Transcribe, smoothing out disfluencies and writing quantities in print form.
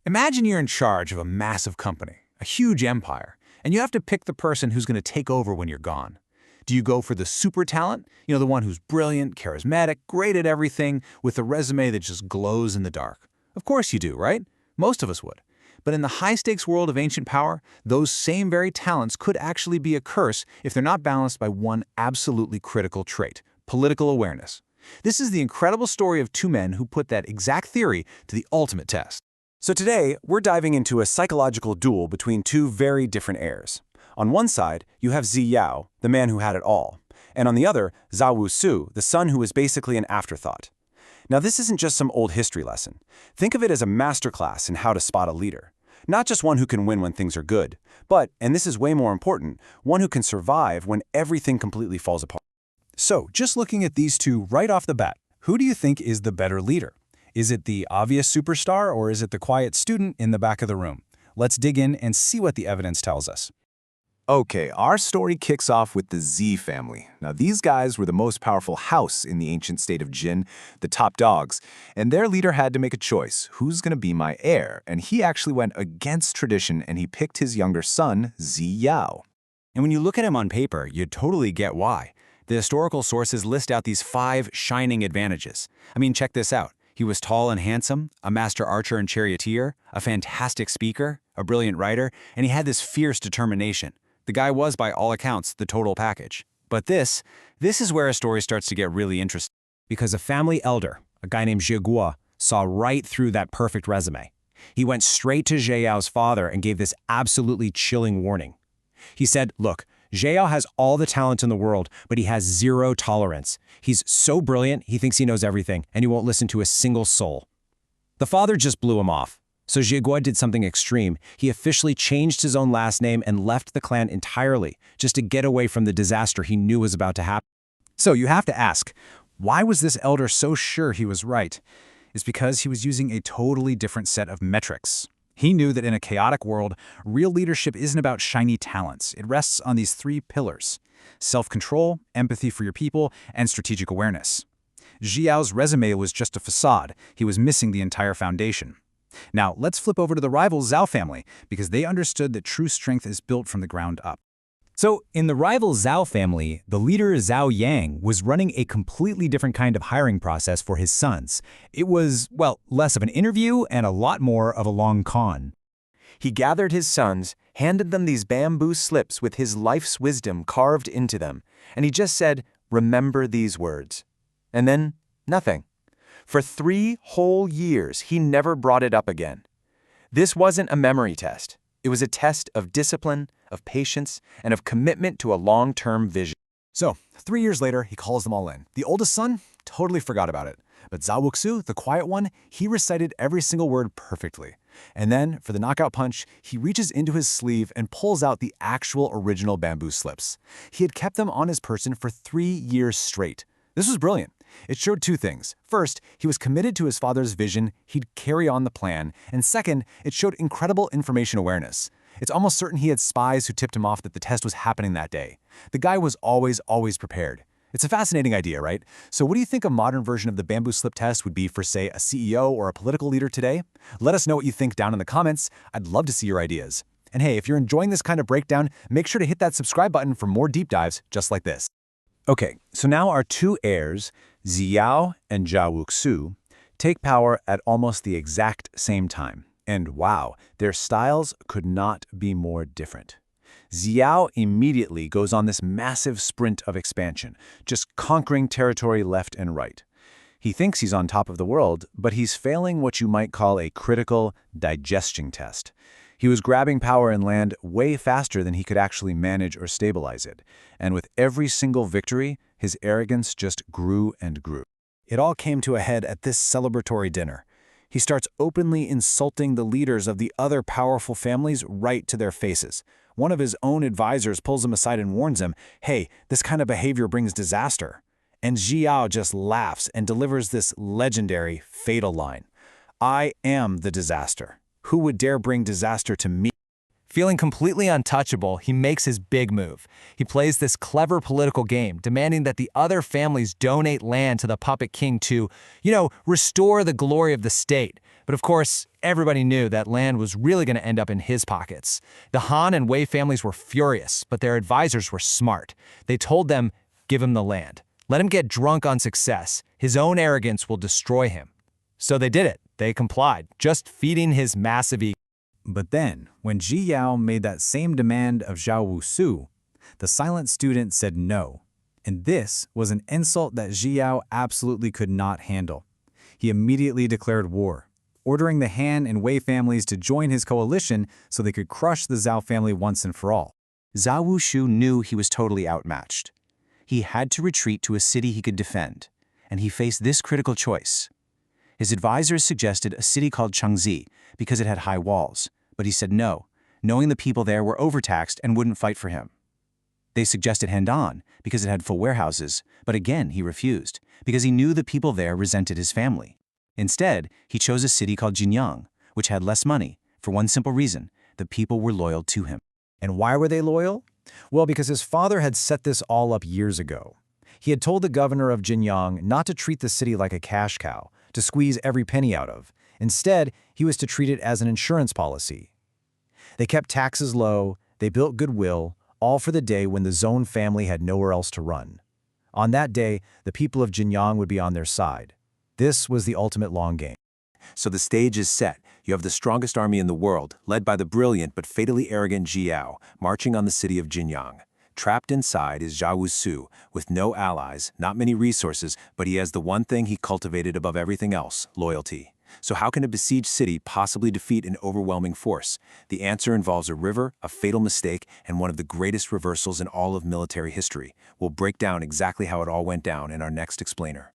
Imagine you're in charge of a massive company, a huge empire, and you have to pick the person who's going to take over when you're gone. Do you go for the super talent? The one who's brilliant, charismatic, great at everything, with a resume that just glows in the dark? Of course you do, right? Most of us would. But in the high-stakes world of ancient power, those same very talents could actually be a curse if they're not balanced by one absolutely critical trait: political awareness. This is the incredible story of two men who put that exact theory to the ultimate test. So today, we're diving into a psychological duel between two very different heirs. On one side, you have Zhi Yao, the man who had it all, and on the other, Zhao Wuxu, the son who was basically an afterthought. Now, this isn't just some old history lesson. Think of it as a masterclass in how to spot a leader. Not just one who can win when things are good, but, and this is way more important, one who can survive when everything completely falls apart. So, just looking at these two right off the bat, who do you think is the better leader? Is it the obvious superstar, or is it the quiet student in the back of the room? Let's dig in and see what the evidence tells us. Okay, our story kicks off with the Zhi family. Now, these guys were the most powerful house in the ancient state of Jin, the top dogs, and their leader had to make a choice. Who's going to be my heir? And he actually went against tradition, and he picked his younger son, Zhi Yao. And when you look at him on paper, you totally get why. The historical sources list out these 5 shining advantages. Check this out. He was tall and handsome, a master archer and charioteer, a fantastic speaker, a brilliant writer, and he had this fierce determination. The guy was, by all accounts, the total package. But this is where a story starts to get really interesting. Because a family elder, a guy named Zhi Yao, saw right through that perfect resume. He went straight to Zhi Yao's father and gave this absolutely chilling warning. He said, look, Zhi Yao has all the talent in the world, but he has zero tolerance. He's so brilliant, he thinks he knows everything, and he won't listen to a single soul. The father just blew him off. So Zhi Yao did something extreme. He officially changed his own last name and left the clan entirely, just to get away from the disaster he knew was about to happen. So you have to ask, why was this elder so sure he was right? It's because he was using a totally different set of metrics. He knew that in a chaotic world, real leadership isn't about shiny talents. It rests on these 3 pillars: self-control, empathy for your people, and strategic awareness. Zhi Yao's resume was just a facade. He was missing the entire foundation. Now, let's flip over to the rival Zhao family, because they understood that true strength is built from the ground up. So, in the rival Zhao family, the leader Zhao Yang was running a completely different kind of hiring process for his sons. It was, well, less of an interview and a lot more of a long con. He gathered his sons, handed them these bamboo slips with his life's wisdom carved into them, and he just said, "Remember these words." And then, nothing. For 3 whole years, he never brought it up again. This wasn't a memory test. It was a test of discipline, of patience, and of commitment to a long-term vision. So, 3 years later, he calls them all in. The oldest son totally forgot about it. But Zhao Wuxu, the quiet one, he recited every single word perfectly. And then, for the knockout punch, he reaches into his sleeve and pulls out the actual original bamboo slips. He had kept them on his person for 3 years straight. This was brilliant. It showed 2 things. First, he was committed to his father's vision, he'd carry on the plan. And second, it showed incredible information awareness. It's almost certain he had spies who tipped him off that the test was happening that day. The guy was always prepared. It's a fascinating idea, right? So what do you think a modern version of the bamboo slip test would be for, say, a CEO or a political leader today? Let us know what you think down in the comments. I'd love to see your ideas. And hey, if you're enjoying this kind of breakdown, make sure to hit that subscribe button for more deep dives just like this. Okay, so now our 2 heirs, Zhi Yao and Zhao Wuxu, take power at almost the exact same time. And wow, their styles could not be more different. Zhi Yao immediately goes on this massive sprint of expansion, just conquering territory left and right. He thinks he's on top of the world, but he's failing what you might call a critical digestion test. He was grabbing power and land way faster than he could actually manage or stabilize it. And with every single victory, his arrogance just grew and grew. It all came to a head at this celebratory dinner. He starts openly insulting the leaders of the other powerful families right to their faces. One of his own advisors pulls him aside and warns him, hey, this kind of behavior brings disaster. And Zhi Yao just laughs and delivers this legendary, fatal line. I am the disaster. Who would dare bring disaster to me? Feeling completely untouchable, he makes his big move. He plays this clever political game, demanding that the other families donate land to the puppet king to, restore the glory of the state. But But of course, everybody knew that land was really going to end up in his pockets. The Han and Wei families were furious, but their advisors were smart. They told them, give him the land. Let him get drunk on success. His own arrogance will destroy him. So they did it. They complied, just feeding his massive ego. But then, when Zhi Yao made that same demand of Zhao Wuxu, the silent student said no. And this was an insult that Zhi Yao absolutely could not handle. He immediately declared war, ordering the Han and Wei families to join his coalition so they could crush the Zhao family once and for all. Zhao Wuxu knew he was totally outmatched. He had to retreat to a city he could defend, and he faced this critical choice. His advisors suggested a city called Changzi because it had high walls, but he said no, knowing the people there were overtaxed and wouldn't fight for him. They suggested Handan because it had full warehouses, but again he refused because he knew the people there resented his family. Instead, he chose a city called Jinyang, which had less money, for one simple reason: the people were loyal to him. And why were they loyal? Well, because his father had set this all up years ago. He had told the governor of Jinyang not to treat the city like a cash cow, to squeeze every penny out of. Instead, he was to treat it as an insurance policy. They kept taxes low, they built goodwill, all for the day when the Zhou family had nowhere else to run. On that day, the people of Jinyang would be on their side. This was the ultimate long game. So the stage is set. You have the strongest army in the world, led by the brilliant but fatally arrogant Zhi Yao, marching on the city of Jinyang. Trapped inside is Zhao Wuxu, with no allies, not many resources, but he has the one thing he cultivated above everything else: loyalty. So how can a besieged city possibly defeat an overwhelming force? The answer involves a river, a fatal mistake, and one of the greatest reversals in all of military history. We'll break down exactly how it all went down in our next explainer.